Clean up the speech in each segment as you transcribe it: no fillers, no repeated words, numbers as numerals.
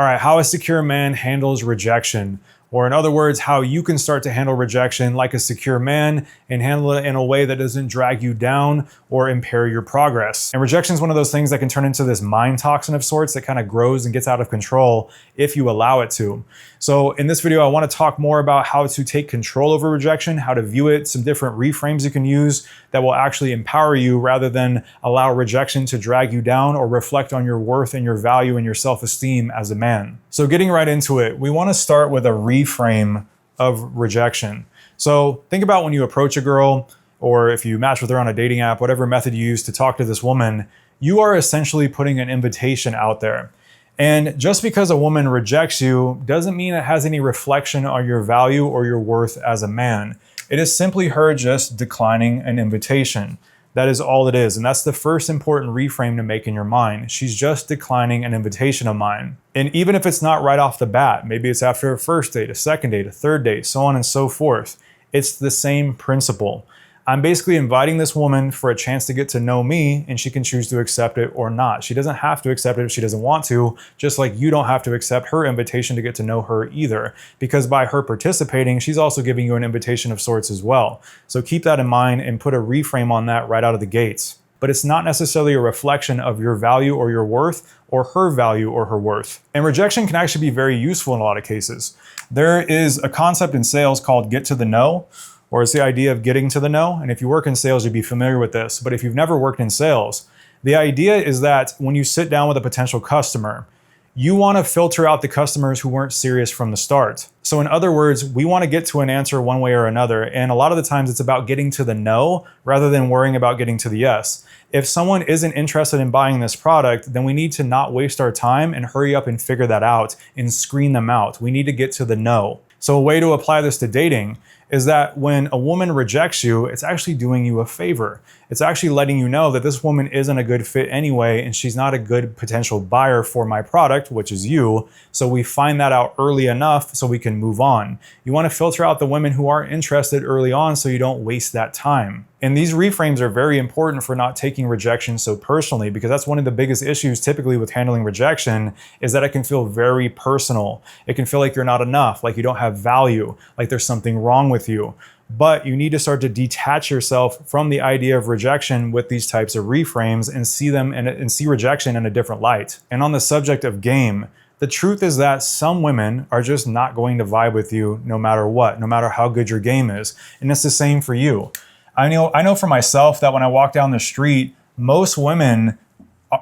All right, how a secure man handles rejection. Or in other words, how you can start to handle rejection like a secure man and handle it in a way that doesn't drag you down or impair your progress. And rejection is one of those things that can turn into this mind toxin of sorts that kind of grows and gets out of control if you allow it to. So in this video, I want to talk more about how to take control over rejection, how to view it, some different reframes you can use that will actually empower you rather than allow rejection to drag you down or reflect on your worth and your value and your self-esteem as a man. So getting right into it, we want to start with a reframe of rejection. So think about when you approach a girl, or if you match with her on a dating app, whatever method you use to talk to this woman, you are essentially putting an invitation out there. And just because a woman rejects you doesn't mean it has any reflection on your value or your worth as a man. It is simply her just declining an invitation. That is all it is. And that's the first important reframe to make in your mind. She's just declining an invitation of mine. And even if it's not right off the bat, maybe it's after a first date, a second date, a third date, so on and so forth. It's the same principle. I'm basically inviting this woman for a chance to get to know me, and she can choose to accept it or not. She doesn't have to accept it if she doesn't want to, just like you don't have to accept her invitation to get to know her either. Because by her participating, she's also giving you an invitation of sorts as well. So keep that in mind and put a reframe on that right out of the gates. But it's not necessarily a reflection of your value or your worth or her value or her worth. And rejection can actually be very useful in a lot of cases. There is a concept in sales called get to the know, or it's the idea of getting to the know. And if you work in sales, you'd be familiar with this. But if you've never worked in sales, the idea is that when you sit down with a potential customer, you want to filter out the customers who weren't serious from the start. So in other words, we want to get to an answer one way or another. And a lot of the times it's about getting to the no rather than worrying about getting to the yes. If someone isn't interested in buying this product, then we need to not waste our time and hurry up and figure that out and screen them out. We need to get to the no. So a way to apply this to dating is that when a woman rejects you, it's actually doing you a favor. It's actually letting you know that this woman isn't a good fit anyway, and she's not a good potential buyer for my product, which is you. So we find that out early enough so we can move on. You want to filter out the women who aren't interested early on so you don't waste that time. And these reframes are very important for not taking rejection so personally, because that's one of the biggest issues typically with handling rejection is that it can feel very personal. It can feel like you're not enough, like you don't have value, like there's something wrong with you. But you need to start to detach yourself from the idea of rejection with these types of reframes and see them and see rejection in a different light. And on the subject of game, the truth is that some women are just not going to vibe with you no matter what, no matter how good your game is. And it's the same for you. I know for myself that when I walk down the street, most women,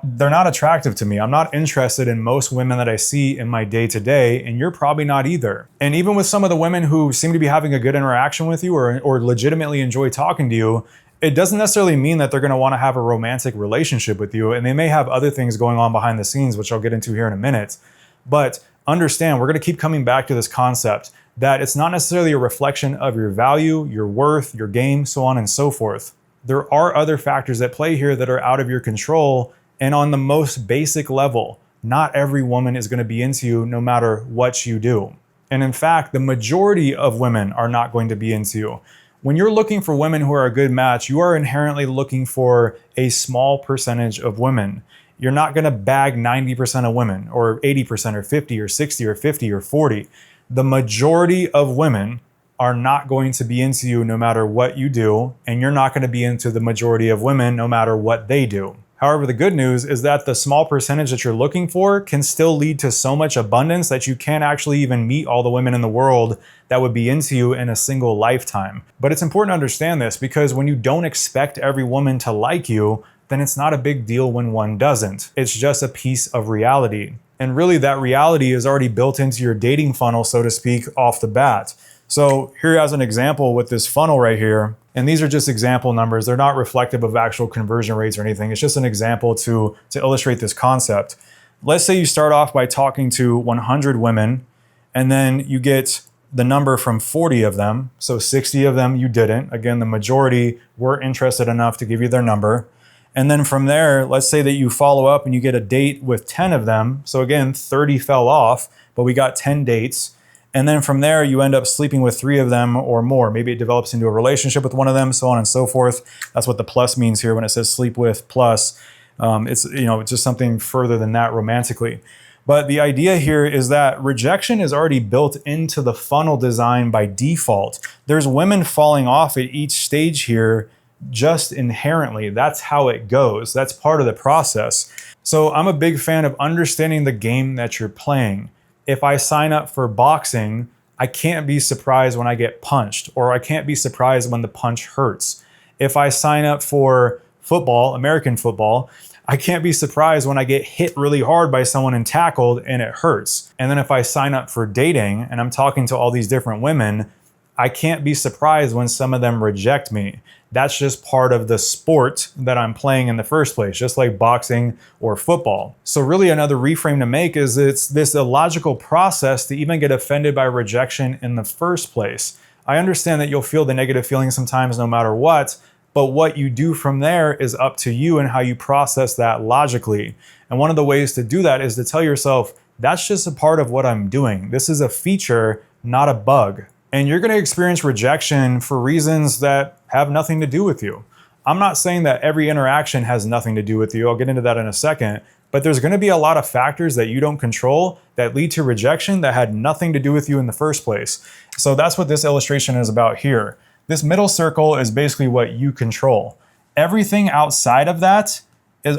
they're not attractive to me. I'm not interested in most women that I see in my day-to-day, and you're probably not either. And even with some of the women who seem to be having a good interaction with you or legitimately enjoy talking to you, it doesn't necessarily mean that they're going to want to have a romantic relationship with you, and they may have other things going on behind the scenes, which I'll get into here in a minute. But understand, we're going to keep coming back to this concept that it's not necessarily a reflection of your value, your worth, your game, so on and so forth. There are other factors at play here that are out of your control. And on the most basic level, not every woman is going to be into you no matter what you do. And in fact, the majority of women are not going to be into you. When you're looking for women who are a good match, you are inherently looking for a small percentage of women. You're not going to bag 90% of women or 80% or 50 or 60 or 50 or 40. The majority of women are not going to be into you no matter what you do, and you're not going to be into the majority of women no matter what they do. However, the good news is that the small percentage that you're looking for can still lead to so much abundance that you can't actually even meet all the women in the world that would be into you in a single lifetime. But it's important to understand this because when you don't expect every woman to like you, then it's not a big deal when one doesn't. It's just a piece of reality. And really that reality is already built into your dating funnel, so to speak, off the bat. So here as an example with this funnel right here, and these are just example numbers. They're not reflective of actual conversion rates or anything. It's just an example to illustrate this concept. Let's say you start off by talking to 100 women, and then you get the number from 40 of them. So 60 of them you didn't. Again, the majority were interested enough to give you their number. And then from there, let's say that you follow up and you get a date with 10 of them. So again, 30 fell off, but we got 10 dates. And then from there, you end up sleeping with 3 of them or more. Maybe it develops into a relationship with one of them, so on and so forth. That's what the plus means here when it says sleep with plus. It's just something further than that romantically. But the idea here is that rejection is already built into the funnel design by default. There's women falling off at each stage here just inherently. That's how it goes. That's part of the process. So I'm a big fan of understanding the game that you're playing. If I sign up for boxing, I can't be surprised when I get punched, or I can't be surprised when the punch hurts. If I sign up for football, American football, I can't be surprised when I get hit really hard by someone and tackled and it hurts. And then if I sign up for dating and I'm talking to all these different women, I can't be surprised when some of them reject me. That's just part of the sport that I'm playing in the first place, just like boxing or football. So really another reframe to make is it's this illogical process to even get offended by rejection in the first place. I understand that you'll feel the negative feelings sometimes no matter what, but what you do from there is up to you and how you process that logically. And one of the ways to do that is to tell yourself, that's just a part of what I'm doing. This is a feature, not a bug. And you're going to experience rejection for reasons that have nothing to do with you. I'm not saying that every interaction has nothing to do with you. I'll get into that in a second. But there's going to be a lot of factors that you don't control that lead to rejection that had nothing to do with you in the first place. So that's what this illustration is about here. This middle circle is basically what you control. Everything outside of that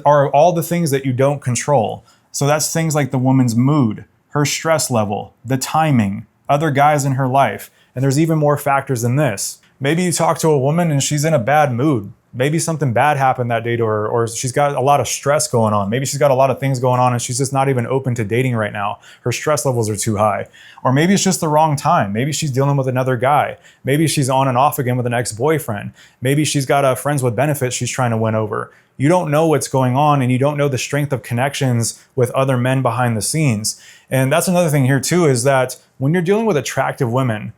are all the things that you don't control. So that's things like the woman's mood, her stress level, the timing, other guys in her life. And there's even more factors than this. Maybe you talk to a woman and she's in a bad mood. Maybe something bad happened that day to her, or she's got a lot of stress going on. Maybe she's got a lot of things going on and she's just not even open to dating right now. Her stress levels are too high. Or maybe it's just the wrong time. Maybe she's dealing with another guy. Maybe she's on and off again with an ex-boyfriend. Maybe she's got friends with benefits she's trying to win over. You don't know what's going on, and you don't know the strength of connections with other men behind the scenes. And that's another thing here too, is that when you're dealing with attractive women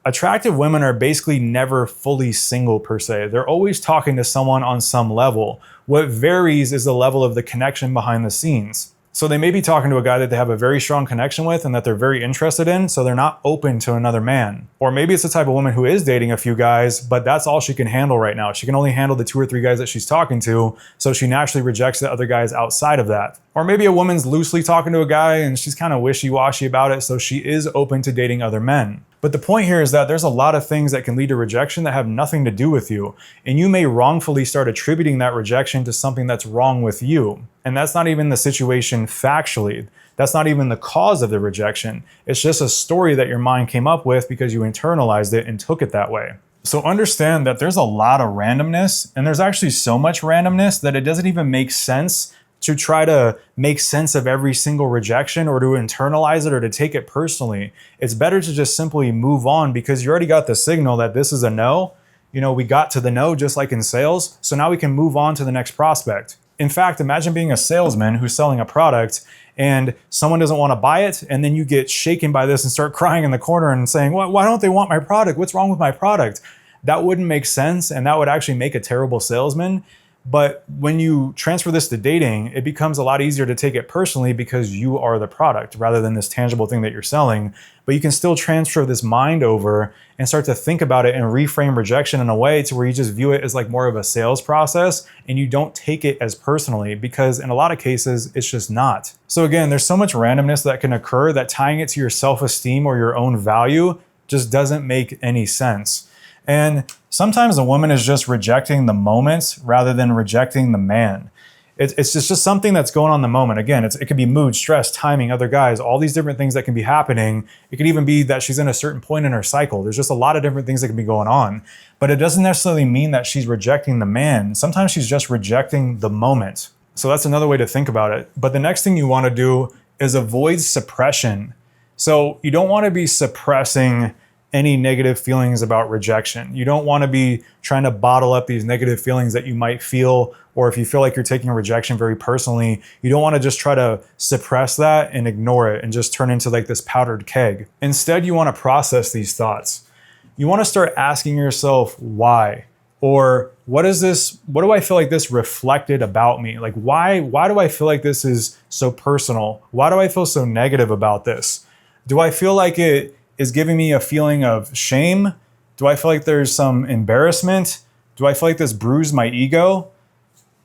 are basically never fully single per se. They're always talking to someone on some level. What varies is the level of the connection behind the scenes. So they may be talking to a guy that they have a very strong connection with and that they're very interested in, so they're not open to another man. Or maybe it's the type of woman who is dating a few guys, but that's all she can handle right now. She can only handle the 2 or 3 guys that she's talking to, so she naturally rejects the other guys outside of that. Or maybe a woman's loosely talking to a guy and she's kind of wishy-washy about it, so she is open to dating other men. But the point here is that there's a lot of things that can lead to rejection that have nothing to do with you. And you may wrongfully start attributing that rejection to something that's wrong with you. And that's not even the situation factually. That's not even the cause of the rejection. It's just a story that your mind came up with because you internalized it and took it that way. So understand that there's a lot of randomness, and there's actually so much randomness that it doesn't even make sense to try to make sense of every single rejection or to internalize it or to take it personally. It's better to just simply move on because you already got the signal that this is a no. You know, we got to the no just like in sales. So now we can move on to the next prospect. In fact, imagine being a salesman who's selling a product and someone doesn't want to buy it. And then you get shaken by this and start crying in the corner and saying, why don't they want my product? What's wrong with my product? That wouldn't make sense. And that would actually make a terrible salesman. But when you transfer this to dating, it becomes a lot easier to take it personally because you are the product rather than this tangible thing that you're selling. But you can still transfer this mind over and start to think about it and reframe rejection in a way to where you just view it as like more of a sales process and you don't take it as personally, because in a lot of cases, it's just not. So again, there's so much randomness that can occur that tying it to your self-esteem or your own value just doesn't make any sense. And sometimes a woman is just rejecting the moment rather than rejecting the man. It's just something that's going on in the moment. Again, it could be mood, stress, timing, other guys, all these different things that can be happening. It could even be that she's in a certain point in her cycle. There's just a lot of different things that can be going on. But it doesn't necessarily mean that she's rejecting the man. Sometimes she's just rejecting the moment. So that's another way to think about it. But the next thing you want to do is avoid suppression. So you don't want to be suppressing any negative feelings about rejection. You don't want to be trying to bottle up these negative feelings that you might feel, or if you feel like you're taking rejection very personally, you don't want to just try to suppress that and ignore it and just turn into like this powdered keg. Instead, you want to process these thoughts. You want to start asking yourself why, or what do I feel like this reflected about me? Like why do I feel like this is so personal? Why do I feel so negative about this? Do I feel like it is giving me a feeling of shame? Do I feel like there's some embarrassment? Do I feel like this bruised my ego?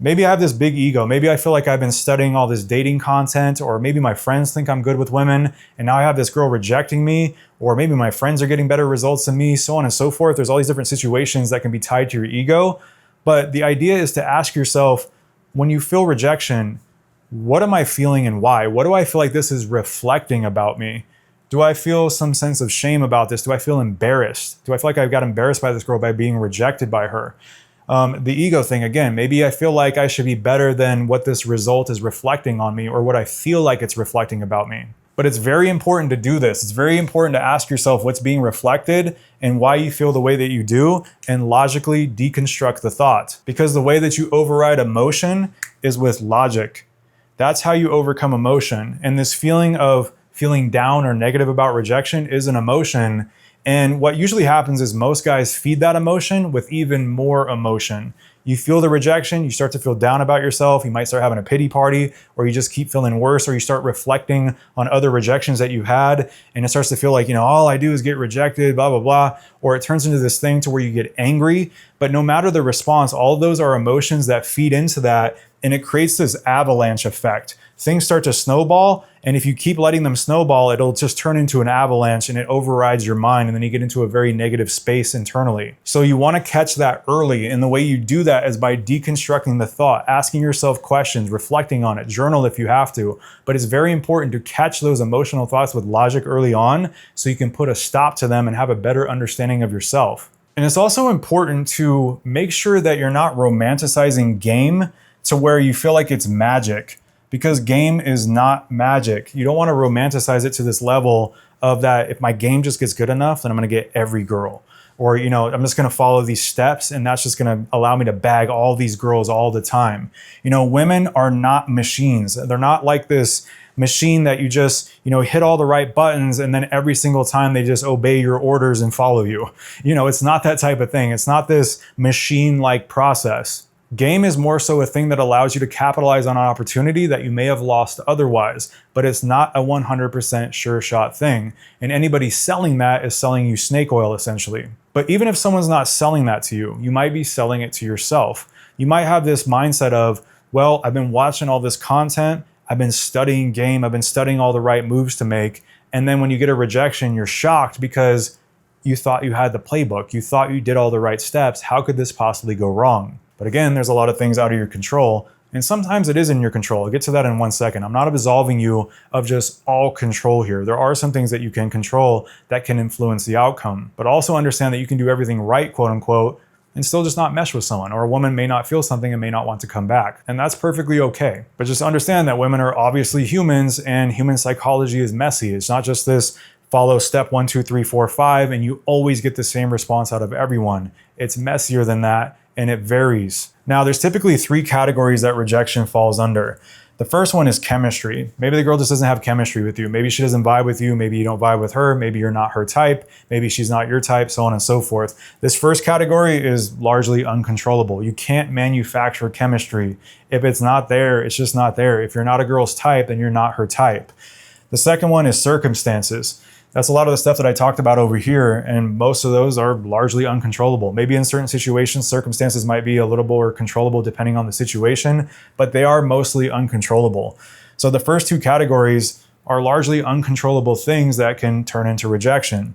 Maybe I have this big ego. Maybe I feel like I've been studying all this dating content, or maybe my friends think I'm good with women, and now I have this girl rejecting me, or maybe my friends are getting better results than me, so on and so forth. There's all these different situations that can be tied to your ego. But the idea is to ask yourself, when you feel rejection, what am I feeling and why? What do I feel like this is reflecting about me? Do I feel some sense of shame about this? Do I feel embarrassed? Do I feel like I got embarrassed by this girl by being rejected by her? The ego thing, again, maybe I feel like I should be better than what this result is reflecting on me, or what I feel like it's reflecting about me. But it's very important to do this. It's very important to ask yourself what's being reflected and why you feel the way that you do, and logically deconstruct the thought. Because the way that you override emotion is with logic. That's how you overcome emotion. And this feeling of feeling down or negative about rejection is an emotion. And what usually happens is most guys feed that emotion with even more emotion. You feel the rejection, you start to feel down about yourself, you might start having a pity party, or you just keep feeling worse, or you start reflecting on other rejections that you've had, and it starts to feel like, all I do is get rejected, blah, blah, blah. Or it turns into this thing to where you get angry. But no matter the response, all of those are emotions that feed into that, and it creates this avalanche effect. Things start to snowball, and if you keep letting them snowball, it'll just turn into an avalanche, and it overrides your mind, and then you get into a very negative space internally. So you want to catch that early, and the way you do that is by deconstructing the thought, asking yourself questions, reflecting on it, journal if you have to. But it's very important to catch those emotional thoughts with logic early on, so you can put a stop to them and have a better understanding of yourself. And it's also important to make sure that you're not romanticizing game to where you feel like it's magic. Because game is not magic. You don't want to romanticize it to this level of that if my game just gets good enough, then I'm going to get every girl. Or, I'm just going to follow these steps, and that's just going to allow me to bag all these girls all the time. Women are not machines. They're not like this machine that you just, hit all the right buttons, and then every single time they just obey your orders and follow you. It's not that type of thing. It's not this machine-like process. Game is more so a thing that allows you to capitalize on an opportunity that you may have lost otherwise, but it's not a 100% sure shot thing. And anybody selling that is selling you snake oil, essentially. But even if someone's not selling that to you, you might be selling it to yourself. You might have this mindset of, well, I've been watching all this content, I've been studying game, I've been studying all the right moves to make, and then when you get a rejection, you're shocked because you thought you had the playbook, you thought you did all the right steps. How could this possibly go wrong? But again, there's a lot of things out of your control, and sometimes it is in your control. I'll get to that in 1 second. I'm not absolving you of just all control here. There are some things that you can control that can influence the outcome, but also understand that you can do everything right, quote unquote, and still just not mesh with someone, or a woman may not feel something and may not want to come back. And that's perfectly okay. But just understand that women are obviously humans, and human psychology is messy. It's not just this follow step 1, 2, 3, 4, 5, and you always get the same response out of everyone. It's messier than that, and it varies. Now, there's typically 3 categories that rejection falls under. The first one is chemistry. Maybe the girl just doesn't have chemistry with you. Maybe she doesn't vibe with you. Maybe you don't vibe with her. Maybe you're not her type. Maybe she's not your type, so on and so forth. This first category is largely uncontrollable. You can't manufacture chemistry. If it's not there, it's just not there. If you're not a girl's type, then you're not her type. The second one is circumstances. That's a lot of the stuff that I talked about over here, and most of those are largely uncontrollable. Maybe in certain situations, circumstances might be a little more controllable depending on the situation, but they are mostly uncontrollable. So the first 2 categories are largely uncontrollable things that can turn into rejection.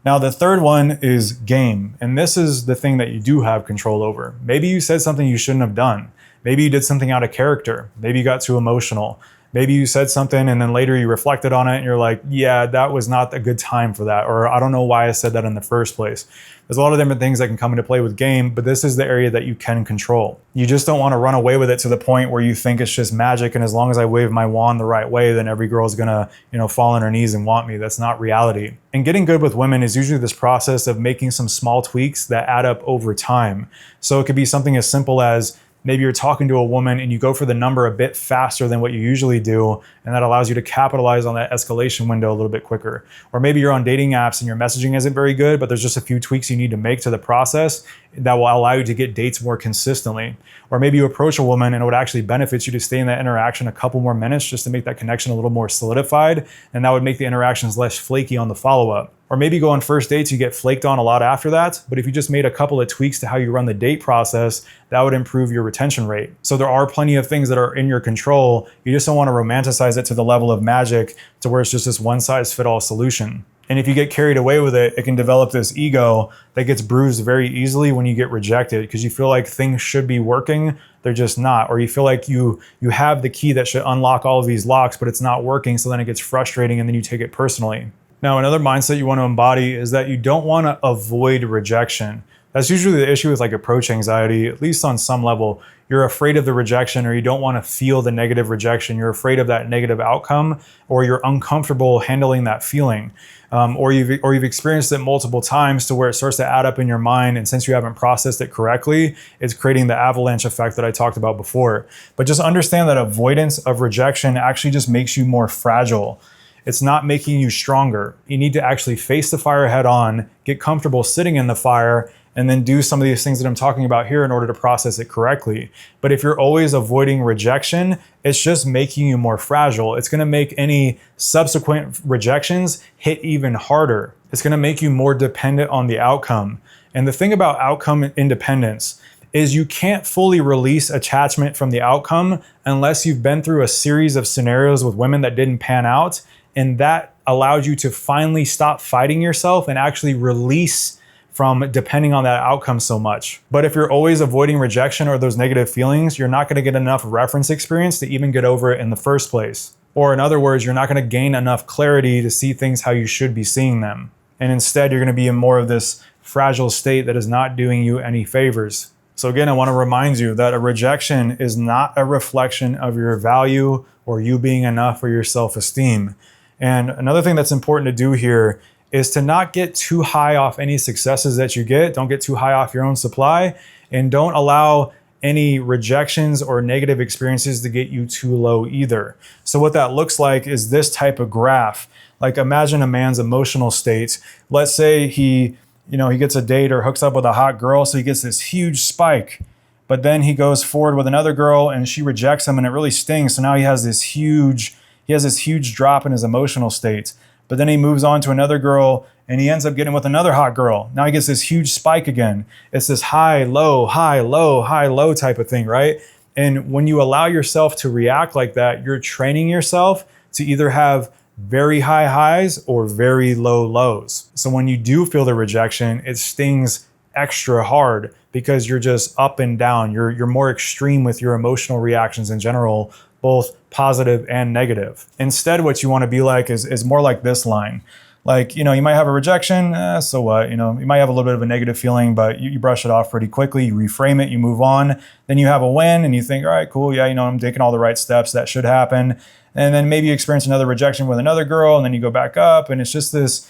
Now, the third one is game, and this is the thing that you do have control over. Maybe you said something you shouldn't have done. Maybe you did something out of character. Maybe you got too emotional. Maybe you said something and then later you reflected on it and you're like, yeah, that was not a good time for that. Or I don't know why I said that in the first place. There's a lot of different things that can come into play with game, but this is the area that you can control. You just don't want to run away with it to the point where you think it's just magic, and as long as I wave my wand the right way, then every girl's gonna, fall on her knees and want me. That's not reality. And getting good with women is usually this process of making some small tweaks that add up over time. So it could be something as simple as maybe you're talking to a woman and you go for the number a bit faster than what you usually do, and that allows you to capitalize on that escalation window a little bit quicker. Or maybe you're on dating apps and your messaging isn't very good, but there's just a few tweaks you need to make to the process that will allow you to get dates more consistently. Or maybe you approach a woman and it would actually benefit you to stay in that interaction a couple more minutes just to make that connection a little more solidified, and that would make the interactions less flaky on the follow-up. Or maybe go on first dates, you get flaked on a lot after that. But if you just made a couple of tweaks to how you run the date process, that would improve your retention rate. So there are plenty of things that are in your control. You just don't want to romanticize it to the level of magic to where it's just this one size fit all solution. And if you get carried away with it, it can develop this ego that gets bruised very easily when you get rejected, because you feel like things should be working, they're just not. Or you feel like you have the key that should unlock all of these locks, but it's not working. So then it gets frustrating and then you take it personally. Now, another mindset you want to embody is that you don't want to avoid rejection. That's usually the issue with like approach anxiety, at least on some level. You're afraid of the rejection, or you don't want to feel the negative rejection. You're afraid of that negative outcome, or you're uncomfortable handling that feeling. Or you've experienced it multiple times to where it starts to add up in your mind. And since you haven't processed it correctly, it's creating the avalanche effect that I talked about before. But just understand that avoidance of rejection actually just makes you more fragile. It's not making you stronger. You need to actually face the fire head on, get comfortable sitting in the fire, and then do some of these things that I'm talking about here in order to process it correctly. But if you're always avoiding rejection, it's just making you more fragile. It's gonna make any subsequent rejections hit even harder. It's gonna make you more dependent on the outcome. And the thing about outcome independence is you can't fully release attachment from the outcome unless you've been through a series of scenarios with women that didn't pan out, and that allowed you to finally stop fighting yourself and actually release from depending on that outcome so much. But if you're always avoiding rejection or those negative feelings, you're not gonna get enough reference experience to even get over it in the first place. Or in other words, you're not gonna gain enough clarity to see things how you should be seeing them. And instead, you're gonna be in more of this fragile state that is not doing you any favors. So again, I wanna remind you that a rejection is not a reflection of your value or you being enough or your self-esteem. And another thing that's important to do here is to not get too high off any successes that you get. Don't get too high off your own supply, and don't allow any rejections or negative experiences to get you too low either. So what that looks like is this type of graph. Like imagine a man's emotional state. Let's say he gets a date or hooks up with a hot girl, so he gets this huge spike. But then he goes forward with another girl and she rejects him and it really stings. So now he has this huge drop in his emotional state. But then he moves on to another girl and he ends up getting with another hot girl. Now he gets this huge spike again. It's this high, low, high, low, high, low type of thing, right? And when you allow yourself to react like that, you're training yourself to either have very high highs or very low lows. So when you do feel the rejection, it stings extra hard because you're just up and down. You're more extreme with your emotional reactions in general, both positive and negative. Instead, what you want to be like is more like this line. Like, you might have a rejection, so what? You might have a little bit of a negative feeling, but you brush it off pretty quickly, you reframe it, you move on. Then you have a win and you think, all right, cool, yeah, I'm taking all the right steps, that should happen. And then maybe you experience another rejection with another girl, and then you go back up, and it's just this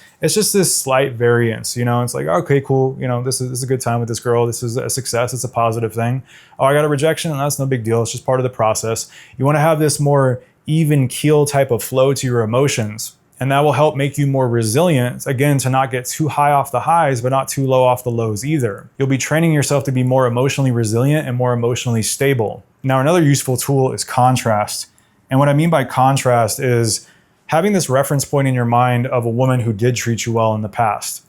slight variance. It's like, okay, cool, this is a good time with this girl, this is a success, it's a positive thing. Oh, I got a rejection, and that's no big deal, it's just part of the process. You want to have this more even keel type of flow to your emotions. And that will help make you more resilient, again, to not get too high off the highs, but not too low off the lows either. You'll be training yourself to be more emotionally resilient and more emotionally stable. Now, another useful tool is contrast. And what I mean by contrast is having this reference point in your mind of a woman who did treat you well in the past.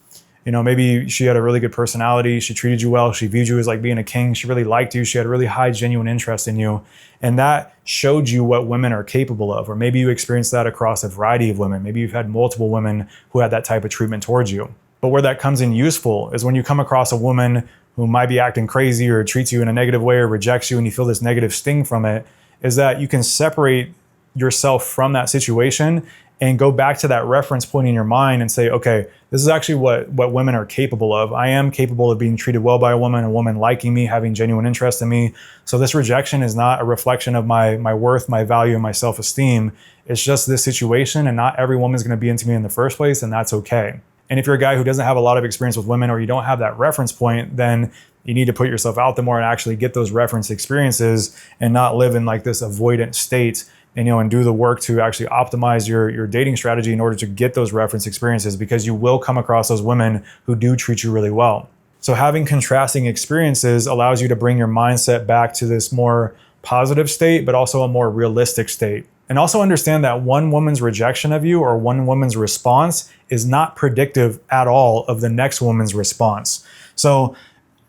Maybe she had a really good personality, she treated you well, she viewed you as like being a king, she really liked you, she had a really high genuine interest in you. And that showed you what women are capable of. Or maybe you experienced that across a variety of women. Maybe you've had multiple women who had that type of treatment towards you. But where that comes in useful is when you come across a woman who might be acting crazy or treats you in a negative way or rejects you and you feel this negative sting from it, is that you can separate yourself from that situation and go back to that reference point in your mind and say, okay, this is actually what women are capable of. I am capable of being treated well by a woman liking me, having genuine interest in me. So this rejection is not a reflection of my worth, my value, and my self-esteem. It's just this situation, and not every woman is going to be into me in the first place, and that's okay. And if you're a guy who doesn't have a lot of experience with women, or you don't have that reference point, then you need to put yourself out there more and actually get those reference experiences and not live in like this avoidant state. And do the work to actually optimize your dating strategy in order to get those reference experiences, because you will come across those women who do treat you really well. So having contrasting experiences allows you to bring your mindset back to this more positive state, but also a more realistic state. And also understand that one woman's rejection of you or one woman's response is not predictive at all of the next woman's response. So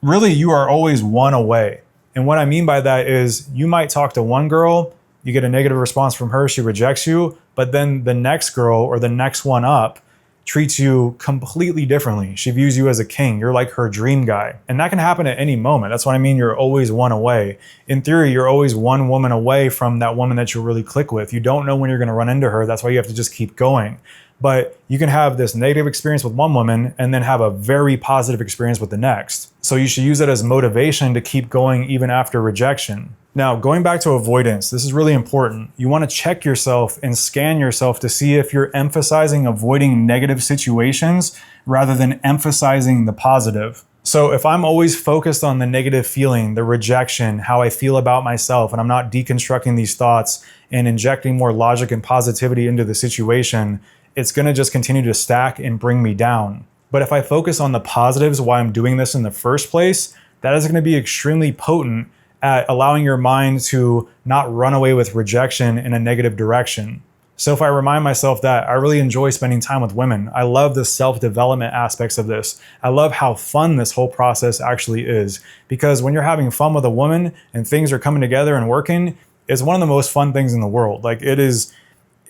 really, you are always one away. And what I mean by that is you might talk to one girl, you get a negative response from her, she rejects you, but then the next girl or the next one up treats you completely differently. She views you as a king. You're like her dream guy. And that can happen at any moment. That's what I mean. You're always one away. In theory, you're always one woman away from that woman that you really click with. You don't know when you're going to run into her. That's why you have to just keep going. But you can have this negative experience with one woman and then have a very positive experience with the next. So you should use it as motivation to keep going even after rejection. Now, going back to avoidance, this is really important. You want to check yourself and scan yourself to see if you're emphasizing avoiding negative situations rather than emphasizing the positive. So if I'm always focused on the negative feeling, the rejection, how I feel about myself, and I'm not deconstructing these thoughts and injecting more logic and positivity into the situation, it's going to just continue to stack and bring me down. But if I focus on the positives, why I'm doing this in the first place, that is going to be extremely potent at allowing your mind to not run away with rejection in a negative direction. So if I remind myself that I really enjoy spending time with women, I love the self-development aspects of this. I love how fun this whole process actually is. Because when you're having fun with a woman and things are coming together and working, it's one of the most fun things in the world. Like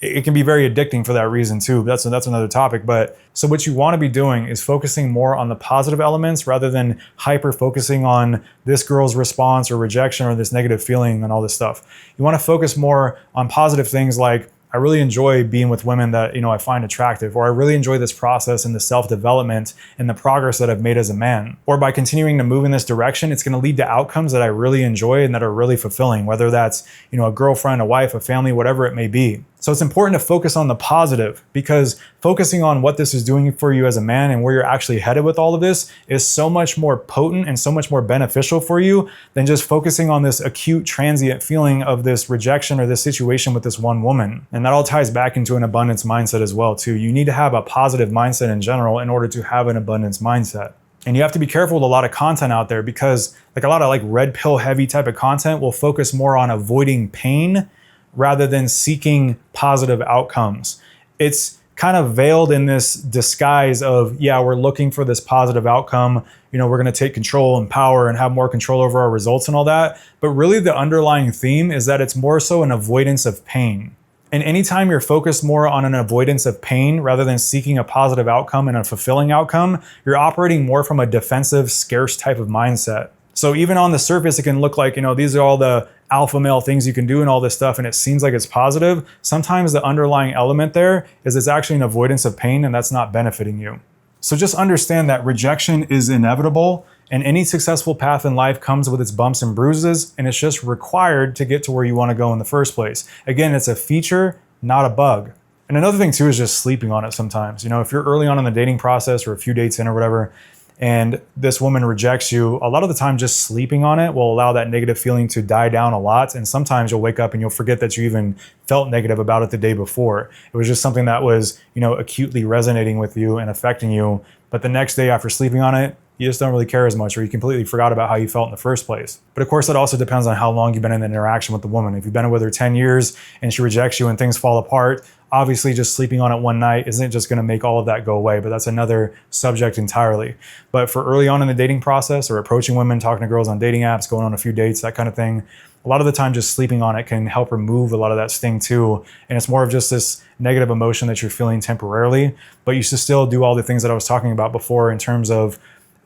it can be very addicting for that reason too. That's another topic. But so what you want to be doing is focusing more on the positive elements rather than hyper focusing on this girl's response or rejection or this negative feeling and all this stuff. You want to focus more on positive things like, I really enjoy being with women that, I find attractive, or I really enjoy this process and the self-development and the progress that I've made as a man. Or by continuing to move in this direction, it's going to lead to outcomes that I really enjoy and that are really fulfilling, whether that's, a girlfriend, a wife, a family, whatever it may be. So it's important to focus on the positive, because focusing on what this is doing for you as a man and where you're actually headed with all of this is so much more potent and so much more beneficial for you than just focusing on this acute transient feeling of this rejection or this situation with this one woman. And that all ties back into an abundance mindset as well too. You need to have a positive mindset in general in order to have an abundance mindset. And you have to be careful with a lot of content out there, because like a lot of red pill heavy type of content will focus more on avoiding pain rather than seeking positive outcomes. It's kind of veiled in this disguise of, we're looking for this positive outcome. We're going to take control and power and have more control over our results and all that. But really the underlying theme is that it's more so an avoidance of pain. And anytime you're focused more on an avoidance of pain rather than seeking a positive outcome and a fulfilling outcome, you're operating more from a defensive, scarce type of mindset. So even on the surface, it can look like, these are all the alpha male things you can do and all this stuff, and it seems like it's positive. Sometimes the underlying element there is it's actually an avoidance of pain, and that's not benefiting you. So just understand that rejection is inevitable, and any successful path in life comes with its bumps and bruises, and it's just required to get to where you want to go in the first place. Again, it's a feature, not a bug. And another thing too is just sleeping on it sometimes. If you're early on in the dating process or a few dates in or whatever, and this woman rejects you, a lot of the time just sleeping on it will allow that negative feeling to die down a lot. And sometimes you'll wake up and you'll forget that you even felt negative about it the day before. It was just something that was, acutely resonating with you and affecting you. But the next day after sleeping on it, you just don't really care as much, or you completely forgot about how you felt in the first place. But of course, that also depends on how long you've been in the interaction with the woman. If you've been with her 10 years and she rejects you and things fall apart, obviously just sleeping on it one night isn't just going to make all of that go away, but that's another subject entirely. But for early on in the dating process or approaching women, talking to girls on dating apps, going on a few dates, that kind of thing, a lot of the time just sleeping on it can help remove a lot of that sting too. And it's more of just this negative emotion that you're feeling temporarily, but you should still do all the things that I was talking about before in terms of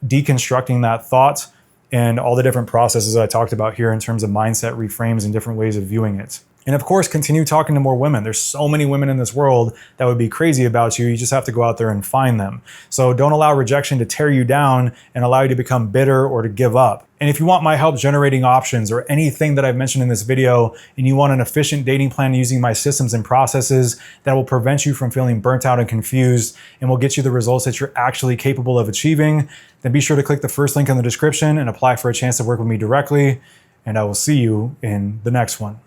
deconstructing that thought and all the different processes that I talked about here in terms of mindset reframes and different ways of viewing it. And of course, continue talking to more women. There's so many women in this world that would be crazy about you. You just have to go out there and find them. So don't allow rejection to tear you down and allow you to become bitter or to give up. And if you want my help generating options or anything that I've mentioned in this video, and you want an efficient dating plan using my systems and processes that will prevent you from feeling burnt out and confused and will get you the results that you're actually capable of achieving, then be sure to click the first link in the description and apply for a chance to work with me directly. And I will see you in the next one.